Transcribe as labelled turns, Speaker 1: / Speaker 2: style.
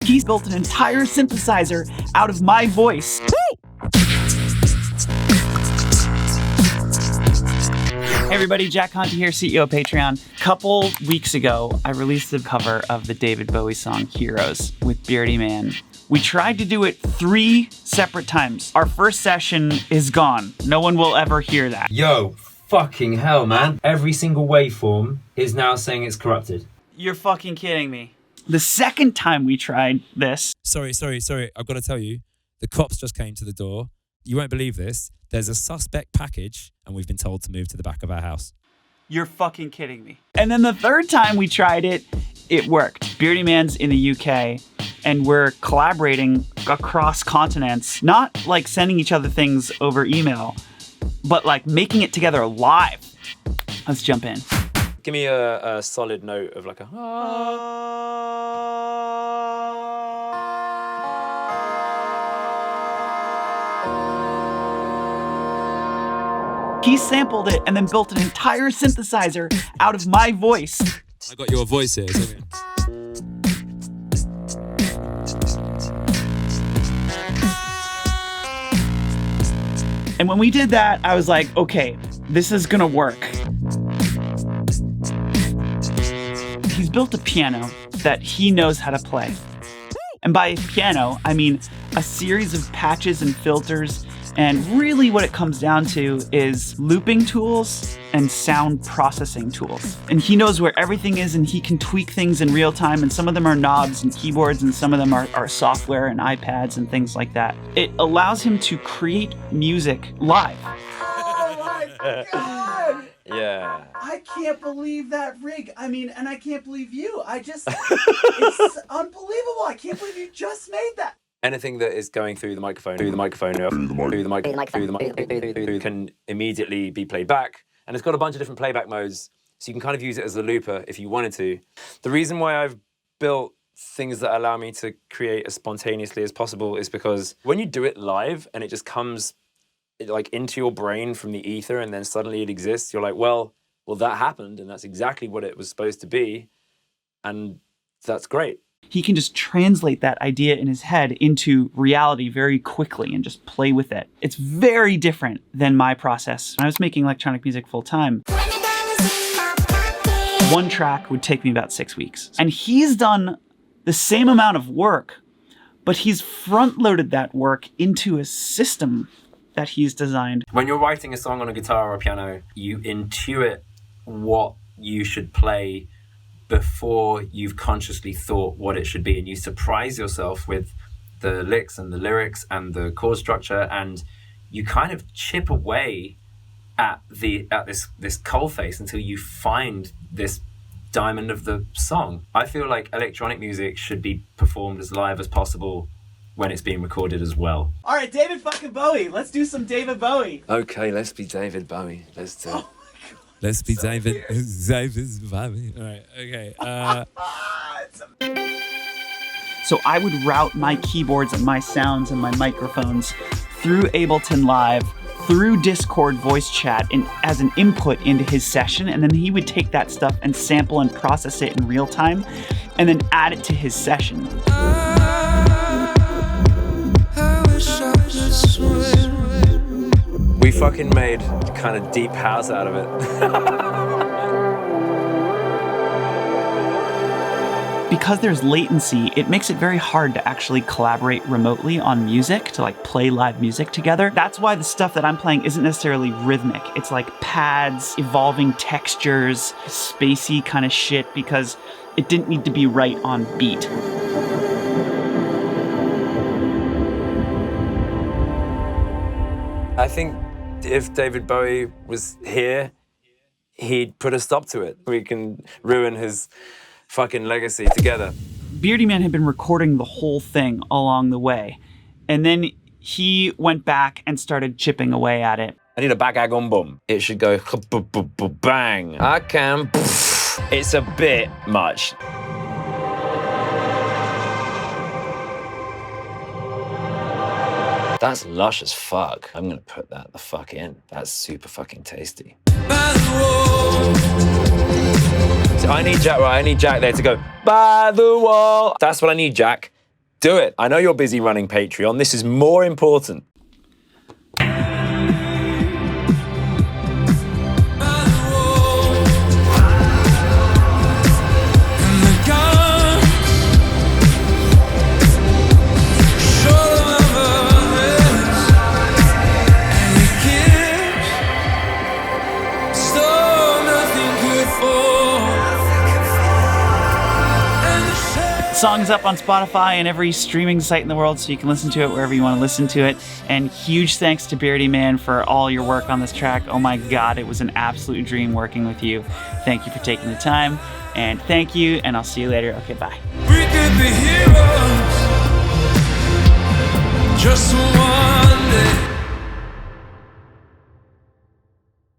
Speaker 1: He's built an entire synthesizer out of my voice. Hey everybody, Jack Conte here, CEO of Patreon. Couple weeks ago, I released the cover of the David Bowie song Heroes with Beardy Man. We tried to do it 3 separate times. Our first session is gone. No one will ever hear that.
Speaker 2: Yo, fucking hell, man. Every single waveform is now saying it's corrupted.
Speaker 1: You're fucking kidding me. The second time we tried this...
Speaker 3: Sorry. I've got to tell you, the cops just came to the door. You won't believe this. There's a suspect package, and we've been told to move to the back of our house.
Speaker 1: You're fucking kidding me. And then the third time we tried it, it worked. Beardy Man's in the UK, and we're collaborating across continents, not like sending each other things over email, but like making it together live. Let's jump in.
Speaker 3: Give me a solid note of like a...
Speaker 1: He sampled it and then built an entire synthesizer out of my voice.
Speaker 3: I got your voice here.
Speaker 1: And when we did that, I was like, okay, this is gonna work. He's built a piano that he knows how to play. And by piano, I mean a series of patches and filters. And really what it comes down to is looping tools and sound processing tools. And he knows where everything is and he can tweak things in real time. And some of them are knobs and keyboards and some of them are software and iPads and things like that. It allows him to create music live.
Speaker 4: Oh my God!
Speaker 3: Yeah.
Speaker 4: I can't believe that rig. I mean, and I can't believe you. It's unbelievable. I can't believe you just made that.
Speaker 3: Anything that is going through the microphone, can immediately be played back. And it's got a bunch of different playback modes, so you can kind of use it as a looper if you wanted to. The reason why I've built things that allow me to create as spontaneously as possible is because when you do it live and it just comes like into your brain from the ether and then suddenly it exists, you're like, well, that happened and that's exactly what it was supposed to be. And that's great.
Speaker 1: He can just translate that idea in his head into reality very quickly and just play with it. It's very different than my process. When I was making electronic music full time, one track would take me about 6 weeks. And he's done the same amount of work, but he's front-loaded that work into a system that he's designed.
Speaker 2: When you're writing a song on a guitar or a piano, you intuit what you should play before you've consciously thought what it should be, and you surprise yourself with the licks and the lyrics and the chord structure, and you kind of chip away at this coalface until you find this diamond of the song. I feel like electronic music should be performed as live as possible when it's being recorded as well.
Speaker 1: All right, David fucking Bowie. Let's do some David Bowie.
Speaker 3: Okay, let's be David Bowie. Let's do it. Let's be
Speaker 4: So
Speaker 3: David.
Speaker 4: weird.
Speaker 3: David's Bowie. All right, okay.
Speaker 1: So I would route my keyboards and my sounds and my microphones through Ableton Live, through Discord voice chat as an input into his session. And then he would take that stuff and sample and process it in real time and then add it to his session.
Speaker 3: We fucking made kind of deep house out of it.
Speaker 1: Because there's latency, it makes it very hard to actually collaborate remotely on music, to like play live music together. That's why the stuff that I'm playing isn't necessarily rhythmic. It's like pads, evolving textures, spacey kind of shit, because it didn't need to be right on beat.
Speaker 3: I think if David Bowie was here, he'd put a stop to it. We can ruin his fucking legacy together.
Speaker 1: Beardy Man had been recording the whole thing along the way, and then he went back and started chipping away at it.
Speaker 3: I need a bag-a-gum bum. It should go bang. I can. It's a bit much. That's lush as fuck. I'm gonna put that the fuck in. That's super fucking tasty. So I need Jack there to go, by the wall. That's what I need, Jack. Do it. I know you're busy running Patreon. This is more important.
Speaker 1: The song's up on Spotify and every streaming site in the world, so you can listen to it wherever you want to listen to it. And huge thanks to Beardy Man for all your work on this track. Oh my God, it was an absolute dream working with you. Thank you for taking the time, and thank you, and I'll see you later. Okay, bye.
Speaker 5: We could be heroes just one day.